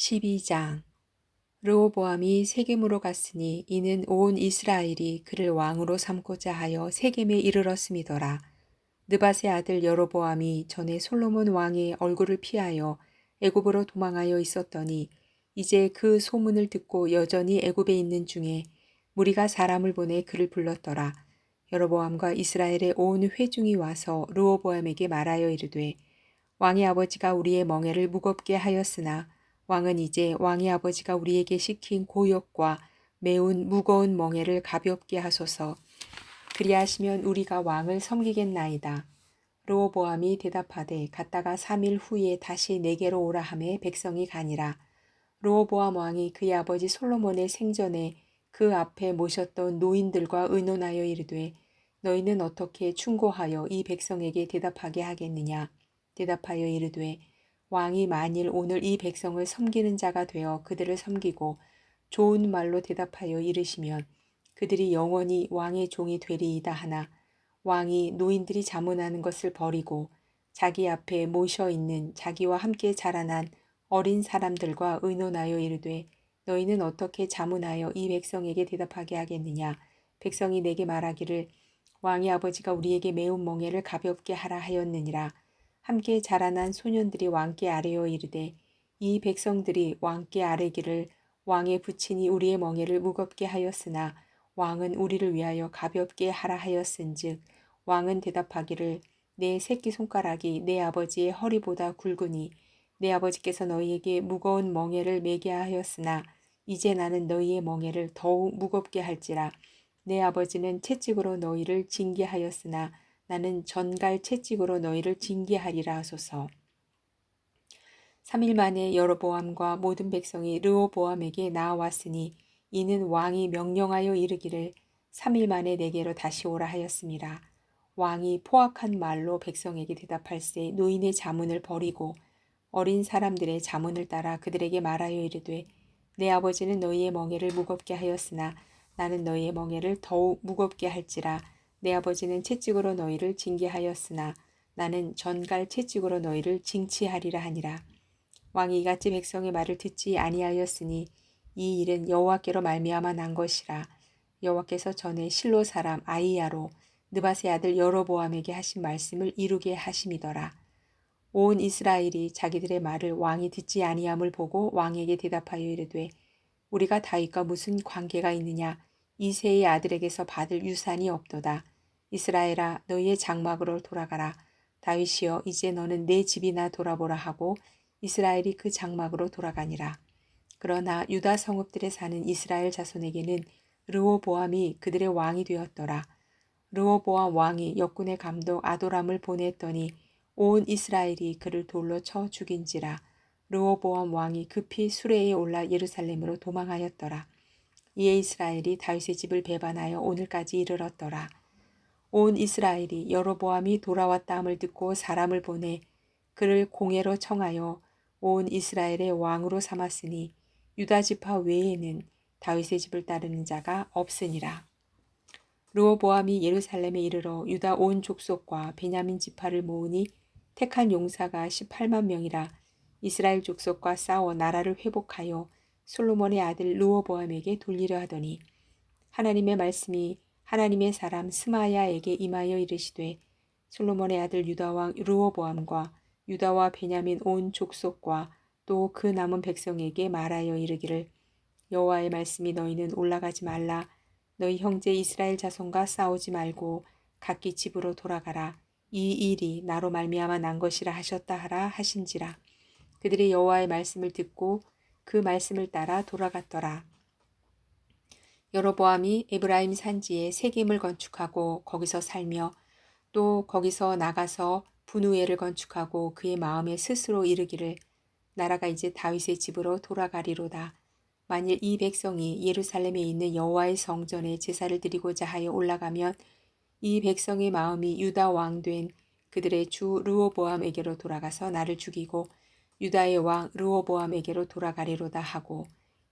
12장. 르호보암이 세겜으로 갔으니 이는 온 이스라엘이 그를 왕으로 삼고자 하여 세겜에 이르렀음이더라. 느밧의 아들 여로보암이 전에 솔로몬 왕의 얼굴을 피하여 애굽으로 도망하여 있었더니 이제 그 소문을 듣고 여전히 애굽에 있는 중에 무리가 사람을 보내 그를 불렀더라. 여로보암과 이스라엘의 온 회중이 와서 르호보암에게 말하여 이르되 왕의 아버지가 우리의 멍에를 무겁게 하였으나 왕은 이제 왕의 아버지가 우리에게 시킨 고역과 매운 무거운 멍에를 가볍게 하소서. 그리하시면 우리가 왕을 섬기겠나이다. 르호보암이 대답하되 갔다가 3일 후에 다시 내게로 오라 하매 백성이 가니라. 르호보암 왕이 그의 아버지 솔로몬의 생전에 그 앞에 모셨던 노인들과 의논하여 이르되 너희는 어떻게 충고하여 이 백성에게 대답하게 하겠느냐. 대답하여 이르되 왕이 만일 오늘 이 백성을 섬기는 자가 되어 그들을 섬기고 좋은 말로 대답하여 이르시면 그들이 영원히 왕의 종이 되리이다 하나 왕이 노인들이 자문하는 것을 버리고 자기 앞에 모셔 있는 자기와 함께 자라난 어린 사람들과 의논하여 이르되 너희는 어떻게 자문하여 이 백성에게 대답하게 하겠느냐. 백성이 내게 말하기를 왕의 아버지가 우리에게 매운 멍에를 가볍게 하라 하였느니라. 함께 자라난 소년들이 왕께 아뢰어 이르되 이 백성들이 왕께 아뢰기를 왕의 부친이 우리의 멍에를 무겁게 하였으나 왕은 우리를 위하여 가볍게 하라 하였은즉 왕은 대답하기를 내 새끼손가락이 내 아버지의 허리보다 굵으니 내 아버지께서 너희에게 무거운 멍에를 매게 하였으나 이제 나는 너희의 멍에를 더욱 무겁게 할지라. 내 아버지는 채찍으로 너희를 징계하였으나 나는 전갈 채찍으로 너희를 징계하리라 하소서. 3일 만에 여로보암과 모든 백성이 르호보암에게 나아왔으니 이는 왕이 명령하여 이르기를 3일 만에 내게로 다시 오라 하였습니다. 왕이 포악한 말로 백성에게 대답할세 노인의 자문을 버리고 어린 사람들의 자문을 따라 그들에게 말하여 이르되 내 아버지는 너희의 멍에를 무겁게 하였으나 나는 너희의 멍에를 더욱 무겁게 할지라. 내 아버지는 채찍으로 너희를 징계하였으나 나는 전갈 채찍으로 너희를 징치하리라 하니라. 왕이 이같이 백성의 말을 듣지 아니하였으니 이 일은 여호와께로 말미암아 난 것이라. 여호와께서 전에 실로 사람 아이야로 느밧의 아들 여로보암에게 하신 말씀을 이루게 하심이더라. 온 이스라엘이 자기들의 말을 왕이 듣지 아니함을 보고 왕에게 대답하여 이르되 우리가 다윗과 무슨 관계가 있느냐. 이새의 아들에게서 받을 유산이 없도다. 이스라엘아 너희의 장막으로 돌아가라. 다윗이여 이제 너는 내 집이나 돌아보라 하고 이스라엘이 그 장막으로 돌아가니라. 그러나 유다 성읍들에 사는 이스라엘 자손에게는 르호보암이 그들의 왕이 되었더라. 르호보암 왕이 역군의 감독 아도람을 보냈더니 온 이스라엘이 그를 돌로 쳐 죽인지라. 르호보암 왕이 급히 수레에 올라 예루살렘으로 도망하였더라. 이에 이스라엘이 다윗의 집을 배반하여 오늘까지 이르렀더라. 온 이스라엘이 여로보암이 돌아왔다 함을 듣고 사람을 보내 그를 공회로 청하여 온 이스라엘의 왕으로 삼았으니 유다 지파 외에는 다윗의 집을 따르는 자가 없으니라. 르호보암이 예루살렘에 이르러 유다 온 족속과 베냐민 지파를 모으니 택한 용사가 18만 명이라. 이스라엘 족속과 싸워 나라를 회복하여 솔로몬의 아들 르호보암에게 돌리려 하더니 하나님의 말씀이 하나님의 사람 스마야에게 임하여 이르시되 솔로몬의 아들 유다 왕 르호보암과 유다와 베냐민 온 족속과 또 그 남은 백성에게 말하여 이르기를 여호와의 말씀이 너희는 올라가지 말라. 너희 형제 이스라엘 자손과 싸우지 말고 각기 집으로 돌아가라. 이 일이 나로 말미암아 난 것이라 하셨다 하라 하신지라. 그들이 여호와의 말씀을 듣고 그 말씀을 따라 돌아갔더라. 여로보암이 에브라임 산지에 세겜을 건축하고 거기서 살며 또 거기서 나가서 분우엘을 건축하고 그의 마음에 스스로 이르기를 나라가 이제 다윗의 집으로 돌아가리로다. 만일 이 백성이 예루살렘에 있는 여호와의 성전에 제사를 드리고자 하여 올라가면 이 백성의 마음이 유다 왕 된 그들의 주 르호보암에게로 돌아가서 나를 죽이고 유다의 왕 르호보암에게로 돌아가리로다 하고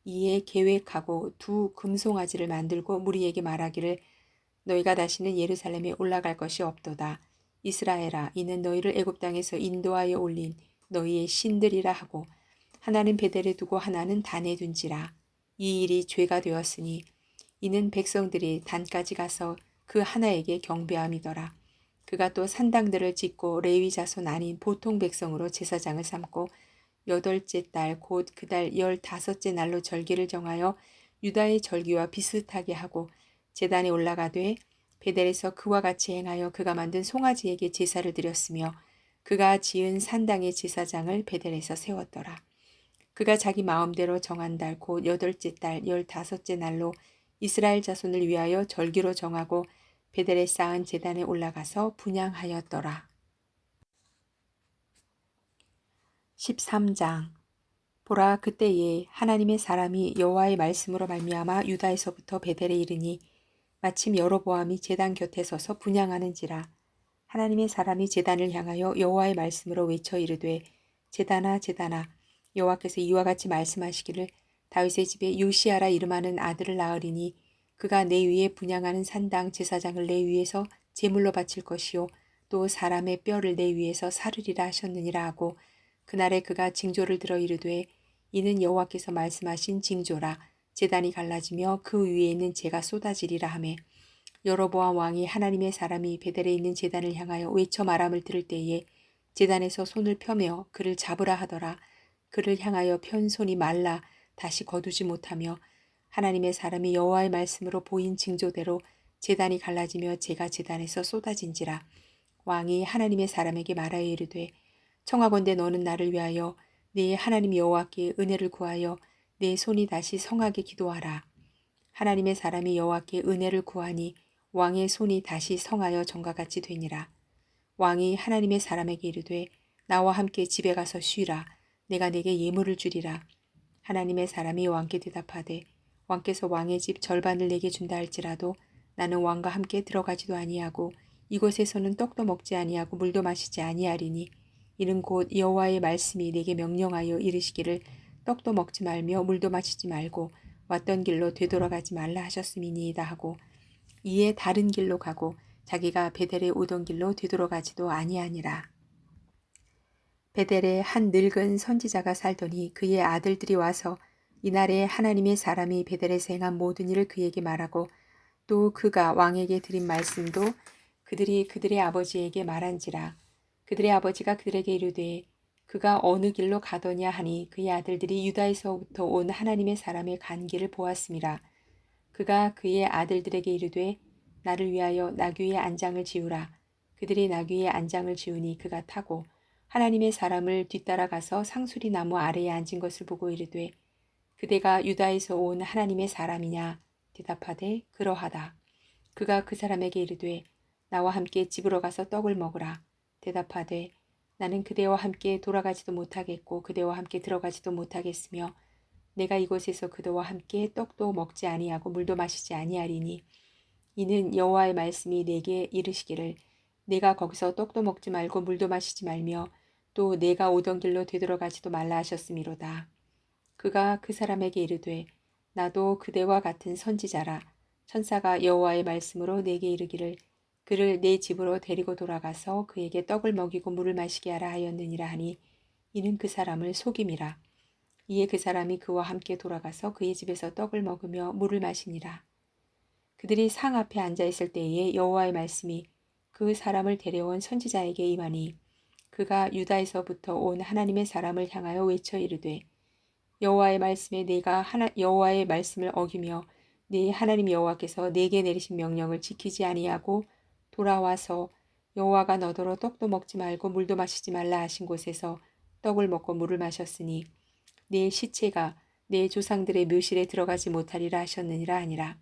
이에 계획하고 두 금송아지를 만들고 무리에게 말하기를 너희가 다시는 예루살렘에 올라갈 것이 없도다. 이스라엘아 이는 너희를 애굽 땅에서 인도하여 올린 너희의 신들이라 하고 하나는 베델에 두고 하나는 단에 둔지라. 이 일이 죄가 되었으니 이는 백성들이 단까지 가서 그 하나에게 경배함이더라. 그가 또 산당들을 짓고 레위 자손 아닌 보통 백성으로 제사장을 삼고 8째 달 곧 그 달 15째 날로 절기를 정하여 유다의 절기와 비슷하게 하고 제단에 올라가되 베델에서 그와 같이 행하여 그가 만든 송아지에게 제사를 드렸으며 그가 지은 산당의 제사장을 베델에서 세웠더라. 그가 자기 마음대로 정한 달 곧 8째 달 15째 날로 이스라엘 자손을 위하여 절기로 정하고 베델에 쌓은 제단에 올라가서 분향하였더라. 13장. 보라, 그때에 하나님의 사람이 여호와의 말씀으로 말미암아 유다에서부터 베델에 이르니 마침 여로보암이 제단 곁에 서서 분향하는지라. 하나님의 사람이 제단을 향하여 여호와의 말씀으로 외쳐 이르되 제단아 제단아, 여호와께서 이와 같이 말씀하시기를 다윗의 집에 요시아라 이름하는 아들을 낳으리니 그가 내 위에 분향하는 산당 제사장을 내 위에서 제물로 바칠 것이요 또 사람의 뼈를 내 위에서 사르리라 하셨느니라 하고 그날에 그가 징조를 들어 이르되 이는 여호와께서 말씀하신 징조라. 제단이 갈라지며 그 위에 있는 재가 쏟아지리라 하매 여로보암 왕이 하나님의 사람이 베델에 있는 제단을 향하여 외쳐 말함을 들을 때에 제단에서 손을 펴며 그를 잡으라 하더라. 그를 향하여 편 손이 말라 다시 거두지 못하며 하나님의 사람이 여호와의 말씀으로 보인 징조대로 제단이 갈라지며 재가 제단에서 쏟아진지라. 왕이 하나님의 사람에게 말하여 이르되 청하건대 너는 나를 위하여 네 하나님 여호와께 은혜를 구하여 내 손이 다시 성하게 기도하라. 하나님의 사람이 여호와께 은혜를 구하니 왕의 손이 다시 성하여 전과 같이 되니라. 왕이 하나님의 사람에게 이르되 나와 함께 집에 가서 쉬라. 내가 네게 예물을 주리라. 하나님의 사람이 왕께 대답하되 왕께서 왕의 집 절반을 내게 준다 할지라도 나는 왕과 함께 들어가지도 아니하고 이곳에서는 떡도 먹지 아니하고 물도 마시지 아니하리니 이는 곧 여호와의 말씀이 내게 명령하여 이르시기를 떡도 먹지 말며 물도 마시지 말고 왔던 길로 되돌아가지 말라 하셨음이니이다 하고 이에 다른 길로 가고 자기가 베델에 오던 길로 되돌아가지도 아니하니라. 베델에 한 늙은 선지자가 살더니 그의 아들들이 와서 이날에 하나님의 사람이 베델에서 행한 모든 일을 그에게 말하고 또 그가 왕에게 드린 말씀도 그들이 그들의 아버지에게 말한지라. 그들의 아버지가 그들에게 이르되 그가 어느 길로 가더냐 하니 그의 아들들이 유다에서부터 온 하나님의 사람의 간 길을 보았음이라. 그가 그의 아들들에게 이르되 나를 위하여 나귀의 안장을 지우라. 그들이 나귀의 안장을 지우니 그가 타고 하나님의 사람을 뒤따라가서 상수리 나무 아래에 앉은 것을 보고 이르되 그대가 유다에서 온 하나님의 사람이냐? 대답하되 그러하다. 그가 그 사람에게 이르되 나와 함께 집으로 가서 떡을 먹으라. 대답하되 나는 그대와 함께 돌아가지도 못하겠고 그대와 함께 들어가지도 못하겠으며 내가 이곳에서 그대와 함께 떡도 먹지 아니하고 물도 마시지 아니하리니 이는 여호와의 말씀이 내게 이르시기를 내가 거기서 떡도 먹지 말고 물도 마시지 말며 또 내가 오던 길로 되돌아가지도 말라 하셨음이로다. 그가 그 사람에게 이르되 나도 그대와 같은 선지자라. 천사가 여호와의 말씀으로 내게 이르기를 그를 내 집으로 데리고 돌아가서 그에게 떡을 먹이고 물을 마시게 하라 하였느니라 하니 이는 그 사람을 속임이라. 이에 그 사람이 그와 함께 돌아가서 그의 집에서 떡을 먹으며 물을 마시니라. 그들이 상 앞에 앉아 있을 때에 여호와의 말씀이 그 사람을 데려온 선지자에게 임하니 그가 유다에서부터 온 하나님의 사람을 향하여 외쳐 이르되 여호와의 말씀에 내가 여호와의 말씀을 어기며 네 하나님 여호와께서 내게 내리신 명령을 지키지 아니하고 돌아와서 여호와가 너더러 떡도 먹지 말고 물도 마시지 말라 하신 곳에서 떡을 먹고 물을 마셨으니 내 시체가 내 조상들의 묘실에 들어가지 못하리라 하셨느니라 하니라.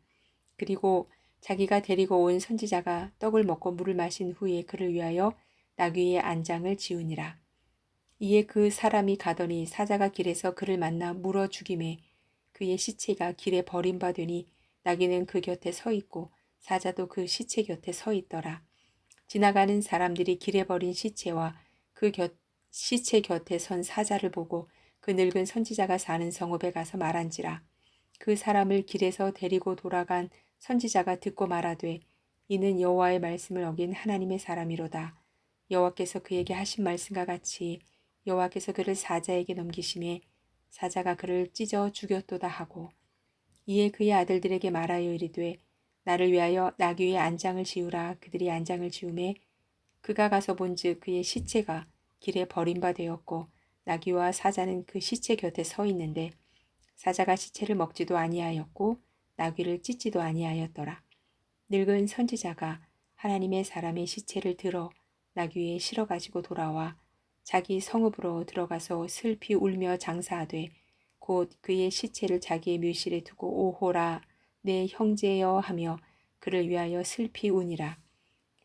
그리고 자기가 데리고 온 선지자가 떡을 먹고 물을 마신 후에 그를 위하여 나귀의 안장을 지우니라. 이에 그 사람이 가더니 사자가 길에서 그를 만나 물어 죽임에 그의 시체가 길에 버린 바 되니 나귀는 그 곁에 서 있고 사자도 그 시체 곁에 서 있더라. 지나가는 사람들이 길에 버린 시체와 시체 곁에 선 사자를 보고 그 늙은 선지자가 사는 성읍에 가서 말한지라. 그 사람을 길에서 데리고 돌아간 선지자가 듣고 말하되 이는 여호와의 말씀을 어긴 하나님의 사람이로다. 여호와께서 그에게 하신 말씀과 같이 여호와께서 그를 사자에게 넘기심에 사자가 그를 찢어 죽였도다 하고 이에 그의 아들들에게 말하여 이르되 나를 위하여 나귀의 안장을 지우라. 그들이 안장을 지우매 그가 가서 본즉 그의 시체가 길에 버린 바 되었고 나귀와 사자는 그 시체 곁에 서 있는데 사자가 시체를 먹지도 아니하였고 나귀를 찢지도 아니하였더라. 늙은 선지자가 하나님의 사람의 시체를 들어 나귀에 실어 가지고 돌아와 자기 성읍으로 들어가서 슬피 울며 장사하되 곧 그의 시체를 자기의 묘실에 두고 오호라 내 형제여 하며 그를 위하여 슬피 우니라.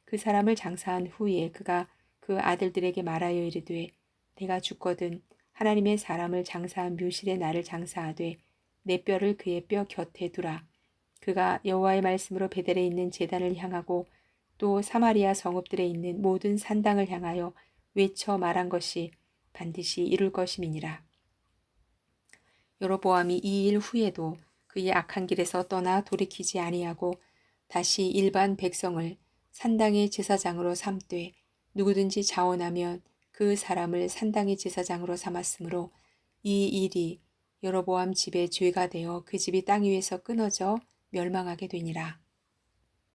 그 사람을 장사한 후에 그가 그 아들들에게 말하여 이르되 내가 죽거든 하나님의 사람을 장사한 묘실에 나를 장사하되 내 뼈를 그의 뼈 곁에 두라. 그가 여호와의 말씀으로 베델에 있는 제단을 향하고 또 사마리아 성읍들에 있는 모든 산당을 향하여 외쳐 말한 것이 반드시 이룰 것임이니라. 여로보암이 이 일 후에도 그의 악한 길에서 떠나 돌이키지 아니하고 다시 일반 백성을 산당의 제사장으로 삼되 누구든지 자원하면 그 사람을 산당의 제사장으로 삼았으므로 이 일이 여로보암 집의 죄가 되어 그 집이 땅 위에서 끊어져 멸망하게 되니라.